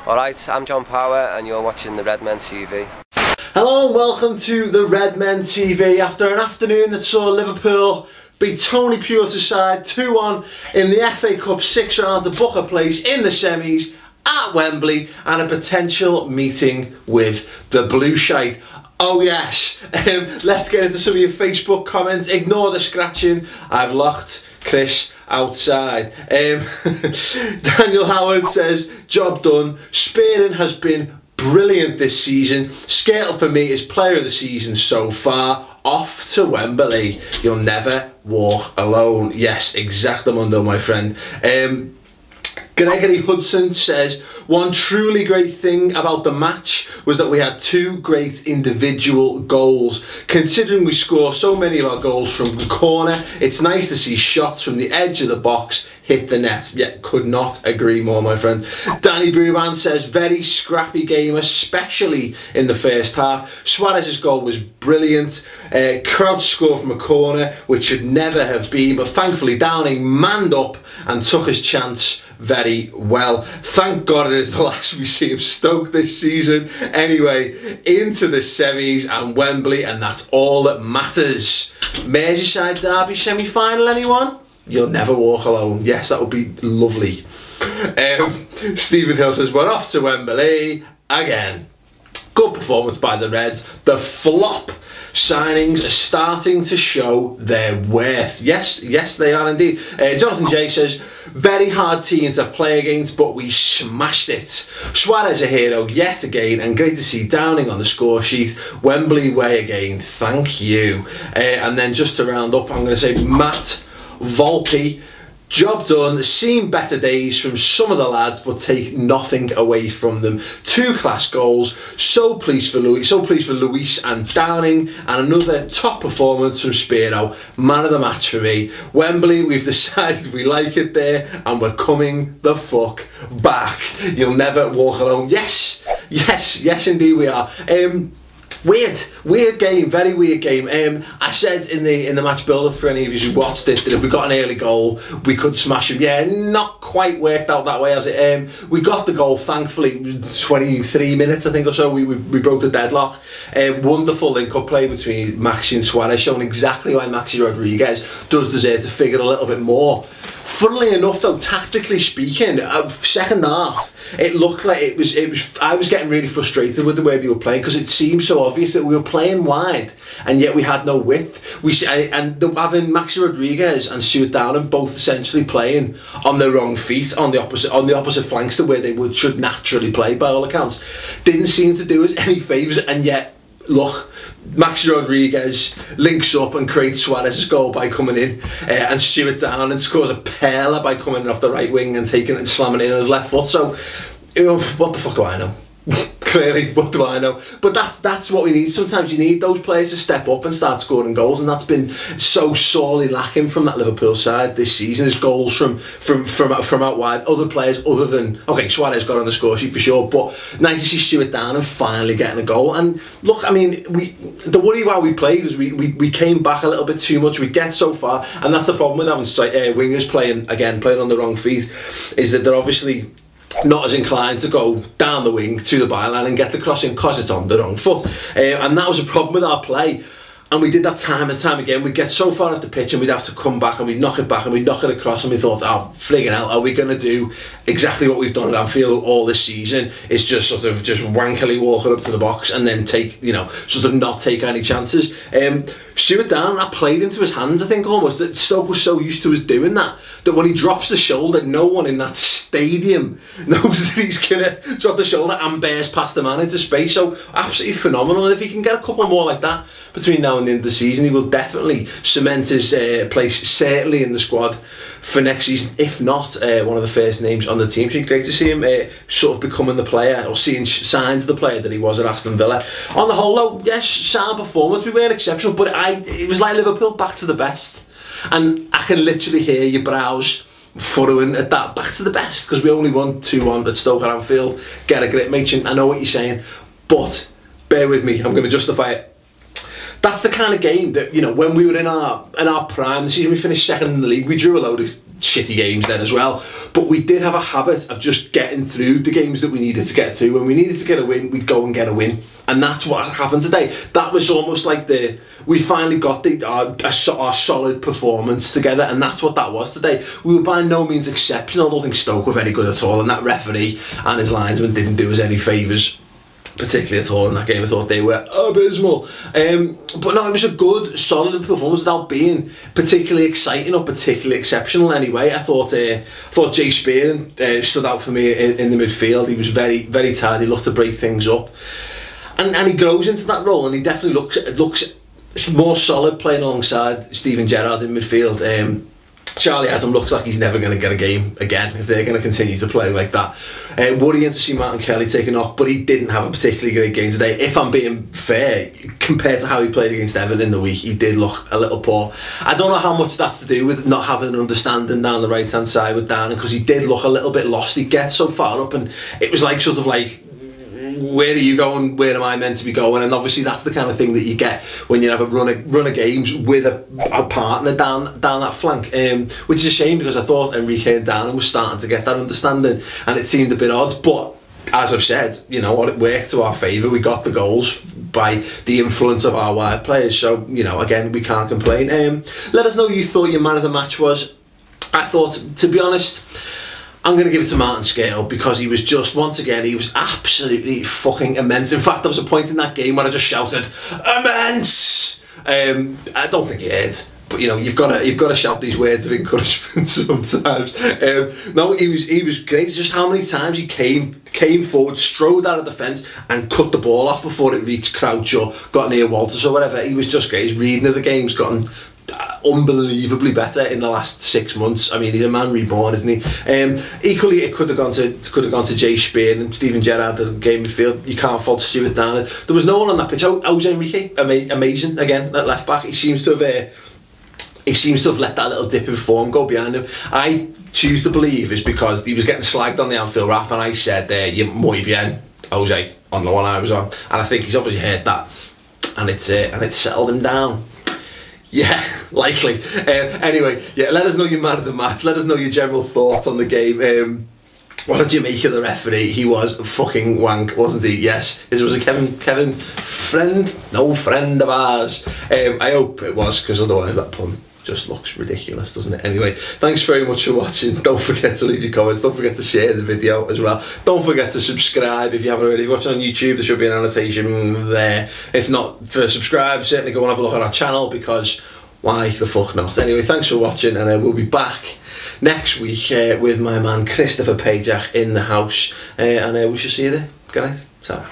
Alright, I'm John Power and you're watching the Redmen TV. Hello and welcome to the Redmen TV. After an afternoon that saw Liverpool beat Tony Pulis side 2-1 in the FA Cup 6 round to book a place in the semis at Wembley and a potential meeting with the Blue Shite. Oh yes, let's get into some of your Facebook comments. Ignore the scratching, I've locked Chris outside. Daniel Howard says, job done. Spearing has been brilliant this season. Skrtel for me is player of the season so far. Off to Wembley. You'll never walk alone. Yes, exactamundo, my friend. Gregory Hudson says, one truly great thing about the match was that we had two great individual goals. Considering we score so many of our goals from the corner, it's nice to see shots from the edge of the box hit the net. Yeah, could not agree more, my friend. Danny Bruban says, very scrappy game, especially in the first half. Suarez's goal was brilliant. Crouch scored from a corner, which should never have been, but thankfully Downing manned up and took his chance very well. Thank God it is the last we see of Stoke this season. Anyway, into the semis and Wembley, and that's all that matters. Merseyside derby semi-final, anyone? You'll never walk alone. Yes, that would be lovely. Stephen Hill says, we're off to Wembley again. Good performance by the Reds. The flop signings are starting to show their worth. Yes, they are indeed. Jonathan J says, very hard team to play against, but we smashed it. Suarez a hero yet again, and great to see Downing on the score sheet. Wembley way again, thank you. And then just to round up, I'm going to say Matt Volpe, job done, seen better days from some of the lads, but take nothing away from them. Two class goals, so pleased for Luis and Downing, and another top performance from Spiro. Man of the match for me. Wembley, we've decided we like it there, and we're coming the fuck back. You'll never walk alone. Yes indeed we are. Weird game, very weird game. I said in the match build-up for any of you who watched it that if we got an early goal, we could smash them. Yeah, not quite worked out that way as it. We got the goal, thankfully, 23 minutes I think or so. We broke the deadlock. Wonderful link-up play between Maxi and Suarez, showing exactly why Maxi Rodriguez does deserve to figure a little bit more. Funnily enough though, tactically speaking, second half, it looked like it was. I was getting really frustrated with the way they were playing because it seemed so obvious that we were playing wide and yet we had no width. Having Maxi Rodriguez and Stewart Downing both essentially playing on their wrong feet on the opposite flanks to where they should naturally play by all accounts, didn't seem to do us any favours. And yet, look, Maxi Rodriguez links up and creates Suarez's goal by coming in, and Stewart Downing scores a perler by coming in off the right wing and taking it and slamming it in on his left foot. So, you know, what the fuck do I know? Clearly, what do I know? But that's what we need. Sometimes you need those players to step up and start scoring goals, and that's been so sorely lacking from that Liverpool side this season. Is goals from out wide. Other players other than, okay, Suarez got on the score sheet for sure, but nice to see Stewart Downing finally getting a goal. And look, I mean, the worry while we played is we came back a little bit too much. We get so far, and that's the problem with having wingers playing on the wrong feet, is that they're obviously not as inclined to go down the wing to the byline and get the crossing because it's on the wrong foot. And that was a problem with our play. And we did that time and time again. We'd get so far at the pitch and we'd have to come back and we'd knock it back and we'd knock it across, and we thought, oh, friggin' hell, are we going to do exactly what we've done at Anfield all this season? Is just sort of wankily walking up to the box and then sort of not take any chances. Stewart Downing, that played into his hands, I think, almost. That Stoke was so used to us doing that when he drops the shoulder, no one in that stadium knows that he's going to drop the shoulder and bears past the man into space. So absolutely phenomenal. And if he can get a couple more like that between now and the end of the season, he will definitely cement his place, certainly in the squad for next season, if not one of the first names on the team. So it's great to see him sort of becoming the player, or seeing signs of the player that he was at Aston Villa. On the whole though, yes, sound performance. We weren't exceptional, but it was like Liverpool back to the best. And I can literally hear your brows furrowing at that, back to the best, because we only won 2-1 at Stoke at Anfield. Get a grip, mate. I know what you're saying, but bear with me, I'm going to justify it. That's the kind of game that, you know, when we were in our prime, the season we finished second in the league, we drew a load of shitty games then as well, but we did have a habit of just getting through the games that we needed to get through. When we needed to get a win, we'd go and get a win, and that's what happened today. That was almost like we finally got our solid performance together, and that's what that was today. We were by no means exceptional. I don't think Stoke were very good at all, and that referee and his linesman didn't do us any favours particularly at all in that game. I thought they were abysmal, but no, it was a good solid performance without being particularly exciting or particularly exceptional anyway. I thought Jay Spearing stood out for me in the midfield. He was very, very tired. He looked to break things up, and he grows into that role, and he definitely looks more solid playing alongside Steven Gerrard in midfield. Charlie Adam looks like he's never going to get a game again if they're going to continue to play like that. Worrying to see Martin Kelly taken off, but he didn't have a particularly great game today. If I'm being fair, compared to how he played against Everton in the week, he did look a little poor. I don't know how much that's to do with not having an understanding down the right hand side with Dan, because he did look a little bit lost. He'd get so far up and it was like sort of like, where are you going? Where am I meant to be going? And obviously that's the kind of thing that you get when you have a run of games with a partner down that flank, which is a shame, because I thought Enrique and Dan was starting to get that understanding, and it seemed a bit odd. But as I've said, you know what, it worked to our favour. We got the goals by the influence of our wide players, so you know, again, we can't complain. Let us know who you thought your man of the match was. I thought, to be honest, I'm going to give it to Martin Scale, because he was just, once again, he was absolutely fucking immense. In fact, there was a point in that game where I just shouted, immense! I don't think he heard, but you know, you've got to shout these words of encouragement sometimes. No, he was great. Just how many times he came forward, strode out of defence and cut the ball off before it reached Crouch or got near Walters or whatever. He was just great. His reading of the game's gotten unbelievably better in the last 6 months. I mean, he's a man reborn, isn't he? Equally, it could have gone to Jay Spearing and Steven Gerrard at the game midfield. You can't fault Stewart down. There was no one on that pitch. How's Enrique? Amazing again at left back. He seems to have let that little dip in form go behind him. I choose to believe is because he was getting slagged on the Anfield wrap, and I said, "You muy bien, Jose," on the one I was on, and I think he's obviously heard that, and it's settled him down. Yeah, likely. Anyway, yeah, let us know your man of the match. Let us know your general thoughts on the game. What did you make of the referee? He was a fucking wank, wasn't he? Yes. It was a Kevin friend? No friend of ours. I hope it was, because otherwise that pun just looks ridiculous, doesn't it? Anyway, thanks very much for watching. Don't forget to leave your comments. Don't forget to share the video as well. Don't forget to subscribe if you haven't already. If you're watching on YouTube, there should be an annotation there. If not, for subscribe, certainly go and have a look at our channel, because why the fuck not? Anyway, thanks for watching, and we'll be back next week with my man Christopher Pajak in the house, and we shall see you there. Good night. Ciao.